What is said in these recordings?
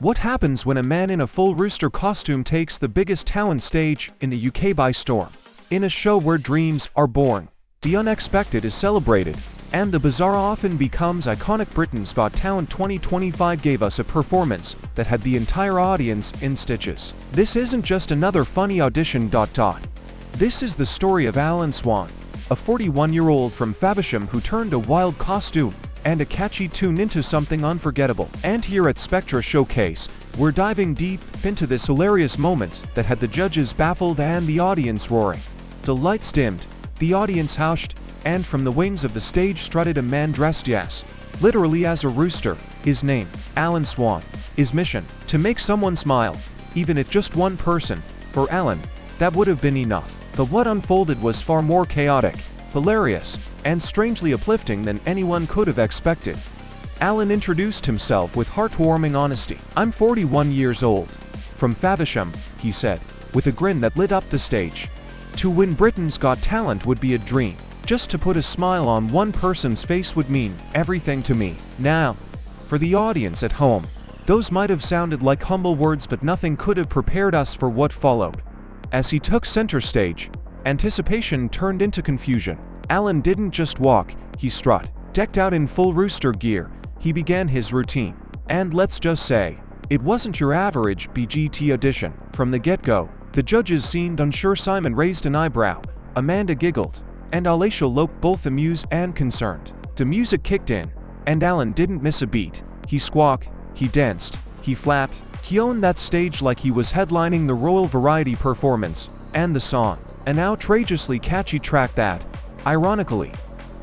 What happens when a man in a full Rooster costume takes the biggest talent stage in the UK by storm? In a show where dreams are born, the unexpected is celebrated, and the bizarre often becomes iconic. Britain's Got Talent 2025 gave us a performance that had the entire audience in stitches. This isn't just another funny audition. This is the story of Allan Swan, a 41-year-old from Faversham who turned a wild costume and a catchy tune into something unforgettable. And here at SpectraShowcase, we're diving deep into this hilarious moment that had the judges baffled and the audience roaring. The lights dimmed, the audience hushed, and from the wings of the stage strutted a man dressed, yes, literally as a rooster. His name, Allan Swan. His mission, to make someone smile, even if just one person. For Allan, that would have been enough. But what unfolded was far more chaotic, hilarious, and strangely uplifting than anyone could have expected. Allan introduced himself with heartwarming honesty. "I'm 41 years old. From Faversham," he said, with a grin that lit up the stage. "To win Britain's Got Talent would be a dream. Just to put a smile on one person's face would mean everything to me." Now, for the audience at home, those might have sounded like humble words, but nothing could have prepared us for what followed. As he took center stage, anticipation turned into confusion. Allan didn't just walk, he strut. Decked out in full Rooster gear, he began his routine. And let's just say, it wasn't your average BGT audition. From the get-go, the judges seemed unsure. Simon raised an eyebrow, Amanda giggled, and Alicia looked both amused and concerned. The music kicked in, and Allan didn't miss a beat. He squawked, he danced, he flapped, he owned that stage like he was headlining the Royal Variety performance. And the song, an outrageously catchy track that, ironically,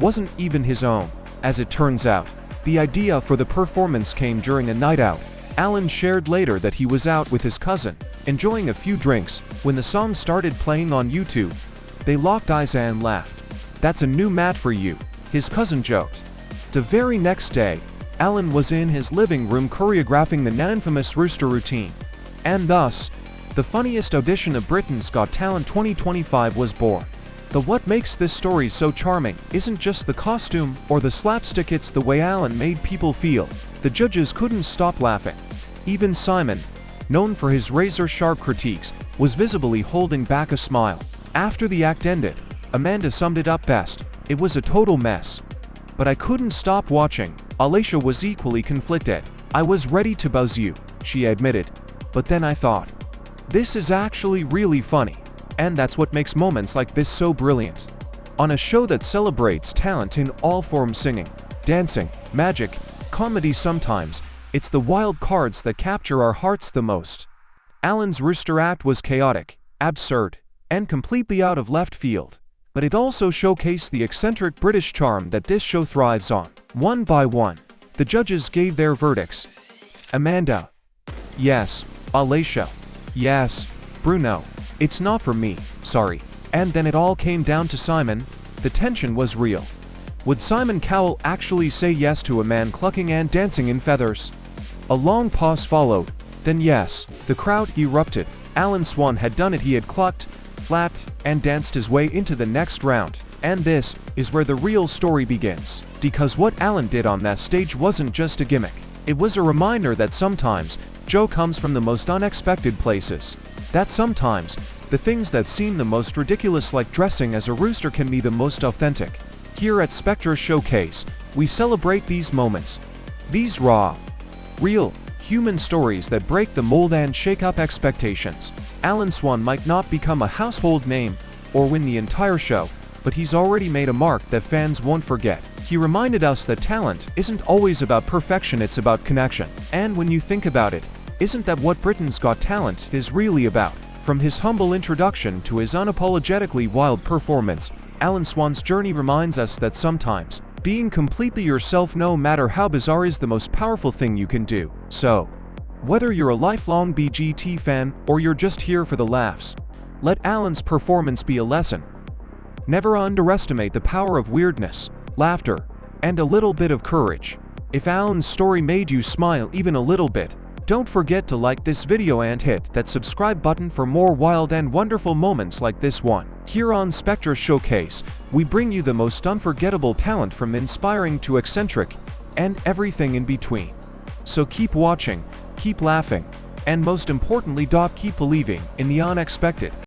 wasn't even his own. As it turns out, the idea for the performance came during a night out. Allan shared later that he was out with his cousin, enjoying a few drinks, when the song started playing on YouTube. They locked eyes and laughed. "That's a new mat for you," his cousin joked. The very next day, Allan was in his living room choreographing the now infamous Rooster routine. And thus, the funniest audition of Britain's Got Talent 2025 was born. But what makes this story so charming isn't just the costume or the slapstick, it's the way Allan made people feel. The judges couldn't stop laughing. Even Simon, known for his razor-sharp critiques, was visibly holding back a smile. After the act ended, Amanda summed it up best: "It was a total mess. But I couldn't stop watching." Alicia was equally conflicted. "I was ready to buzz you," she admitted. "But then I thought, this is actually really funny." And that's what makes moments like this so brilliant. On a show that celebrates talent in all forms, singing, dancing, magic, comedy, sometimes it's the wild cards that capture our hearts the most. Allan's Rooster act was chaotic, absurd, and completely out of left field. But it also showcased the eccentric British charm that this show thrives on. One by one, the judges gave their verdicts. Amanda: "Yes." Alicia: "Yes." Bruno: "It's not for me, sorry." And then it all came down to Simon. The tension was real. Would Simon Cowell actually say yes to a man clucking and dancing in feathers? A long pause followed. Then yes, the crowd erupted. Allan Swan had done it. He had clucked, flapped, and danced his way into the next round. And this is where the real story begins. Because what Allan did on that stage wasn't just a gimmick. It was a reminder that sometimes joy comes from the most unexpected places. That sometimes, the things that seem the most ridiculous, like dressing as a rooster, can be the most authentic. Here at SpectraShowcase, we celebrate these moments. These raw, real, human stories that break the mold and shake up expectations. Allan Swan might not become a household name or win the entire show, but he's already made a mark that fans won't forget. He reminded us that talent isn't always about perfection, it's about connection. And when you think about it, isn't that what Britain's Got Talent is really about? From his humble introduction to his unapologetically wild performance, Allan Swan's journey reminds us that sometimes, being completely yourself, no matter how bizarre, is the most powerful thing you can do. So, whether you're a lifelong BGT fan or you're just here for the laughs, let Allan's performance be a lesson. Never underestimate the power of weirdness, laughter, and a little bit of courage. If Allan's story made you smile even a little bit, don't forget to like this video and hit that subscribe button for more wild and wonderful moments like this one. Here on SpectraShowcase, we bring you the most unforgettable talent, from inspiring to eccentric, and everything in between. So keep watching, keep laughing, and most importantly, keep believing in the unexpected.